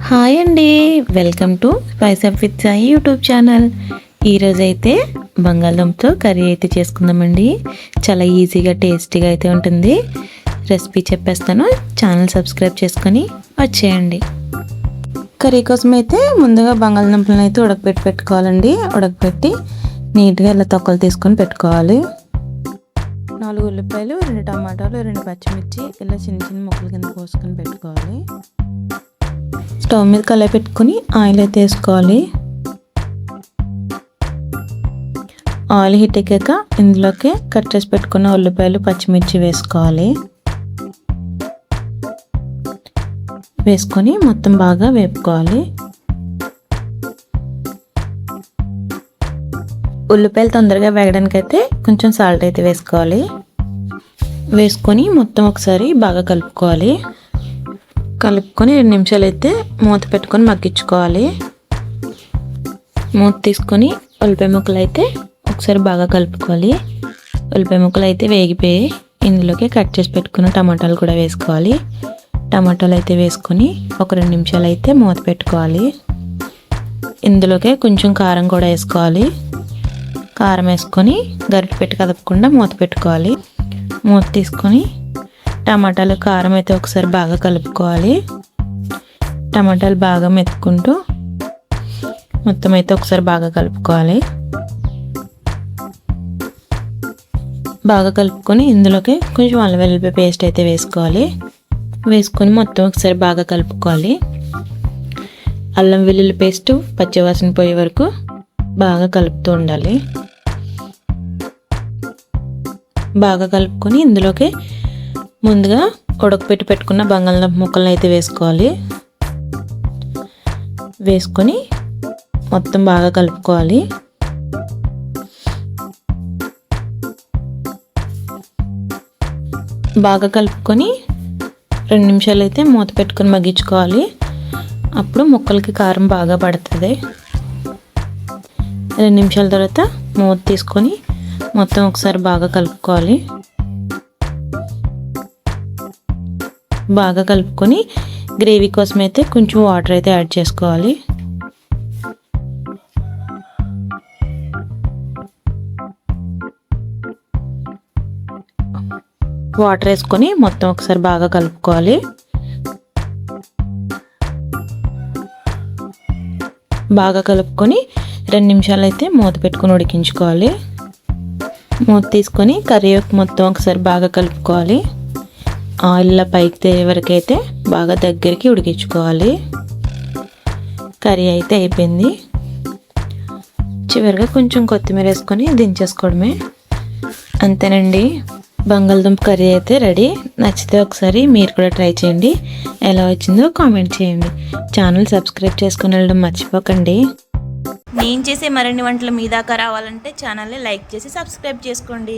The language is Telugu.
హాయ్ అండి, welcome to spice up with Sai YouTube channel. ఈరోజైతే బంగాళదుంపతో కర్రీ అయితే చేసుకుందామండి. చాలా ఈజీగా టేస్టీగా అయితే ఉంటుంది. రెసిపీ చెప్పేస్తాను, ఛానల్ సబ్స్క్రైబ్ చేసుకొని వచ్చేయండి. కర్రీ కోసం అయితే ముందుగా బంగాళదుంపలను అయితే ఉడకపెట్టుకోవాలండి. ఉడకపెట్టి నీట్గా ఇలా తొక్కలు తీసుకొని పెట్టుకోవాలి. 4 ఉల్లిపాయలు, 2 టమాటాలు, 2 పచ్చిమిర్చి ఇలా చిన్న చిన్న ముక్కలు కింద కోసుకొని పెట్టుకోవాలి. స్టవ్ మీద కళాయి పెట్టుకొని ఆయిల్ అయితే వేసుకోవాలి. ఆయిల్ హీట్ ఎక్కాక ఇందులోకి కట్ చేసి పెట్టుకున్న ఉల్లిపాయలు, పచ్చిమిర్చి వేసుకోవాలి. వేసుకొని మొత్తం బాగా వేపుకోవాలి. ఉల్లిపాయలు తొందరగా వేగడానికి అయితే కొంచెం సాల్ట్ అయితే వేసుకోవాలి. వేసుకొని మొత్తం ఒకసారి బాగా కలుపుకోవాలి. కలుపుకొని 2 నిమిషాలు అయితే మూత పెట్టుకొని మగ్గించుకోవాలి. మూత తీసుకొని ఉల్లిపాయ ముక్కలు అయితే ఒకసారి బాగా కలుపుకోవాలి. ఉల్లిపాయ ముక్కలు అయితే వేగిపోయి ఇందులోకి కట్ చేసి పెట్టుకున్న టమాటాలు కూడా వేసుకోవాలి. టమాటాలు అయితే వేసుకొని ఒక 2 నిమిషాలు అయితే మూత పెట్టుకోవాలి. ఇందులోకి కొంచెం కారం కూడా వేసుకోవాలి. కారం వేసుకొని గరిటె పెట్టి కదపకుండా మూత పెట్టుకోవాలి. మూత తీసుకొని టమాటాలు, కారం అయితే ఒకసారి బాగా కలుపుకోవాలి. టమాటాలు బాగా మెతుక్కుంటూ మొత్తం అయితే ఒకసారి బాగా కలుపుకోవాలి. బాగా కలుపుకొని ఇందులోకి కొంచెం అల్లం వెల్లుల్లి పేస్ట్ అయితే వేసుకోవాలి. వేసుకొని మొత్తం ఒకసారి బాగా కలుపుకోవాలి. అల్లం వెల్లుల్లి పేస్ట్ పచ్చివాసన పోయే వరకు బాగా కలుపుతూ ఉండాలి. బాగా కలుపుకొని ఇందులోకి ముందుగా ఉడకపెట్టి పెట్టుకున్న బంగాళదుంప ముక్కలను అయితే వేసుకోవాలి. వేసుకొని మొత్తం బాగా కలుపుకోవాలి. బాగా కలుపుకొని 2 నిమిషాలు అయితే మూత పెట్టుకొని మగ్గించుకోవాలి. అప్పుడు ముక్కలకి కారం బాగా పడుతుంది. 2 నిమిషాల తర్వాత మూత తీసుకొని మొత్తం ఒకసారి బాగా కలుపుకోవాలి. బాగా కలుపుకొని గ్రేవీ కోసం అయితే కొంచెం వాటర్ అయితే యాడ్ చేసుకోవాలి. వాటర్ వేసుకొని మొత్తం ఒకసారి బాగా కలుపుకోవాలి. బాగా కలుపుకొని 2 నిమిషాలు అయితే మూత పెట్టుకొని ఉడికించుకోవాలి. మూత తీసుకొని కర్రీ మొత్తం ఒకసారి బాగా కలుపుకోవాలి. ఆయిల్లో పైకి తేలే వరకు అయితే బాగా దగ్గరికి ఉడికించుకోవాలి. కర్రీ అయితే అయిపోయింది. చివరిగా కొంచెం కొత్తిమీర వేసుకొని దించేసుకోవడమే. అంతేనండి, బంగాళదుంప కర్రీ అయితే రెడీ. నచ్చితే ఒకసారి మీరు కూడా ట్రై చేయండి. ఎలా వచ్చిందో కామెంట్ చేయండి. ఛానల్ సబ్స్క్రైబ్ చేసుకుని వెళ్ళడం మర్చిపోకండి. నేను చేసే మరిన్ని వంటలు మీ దాకా రావాలంటే ఛానల్ని లైక్ చేసి సబ్స్క్రైబ్ చేసుకోండి.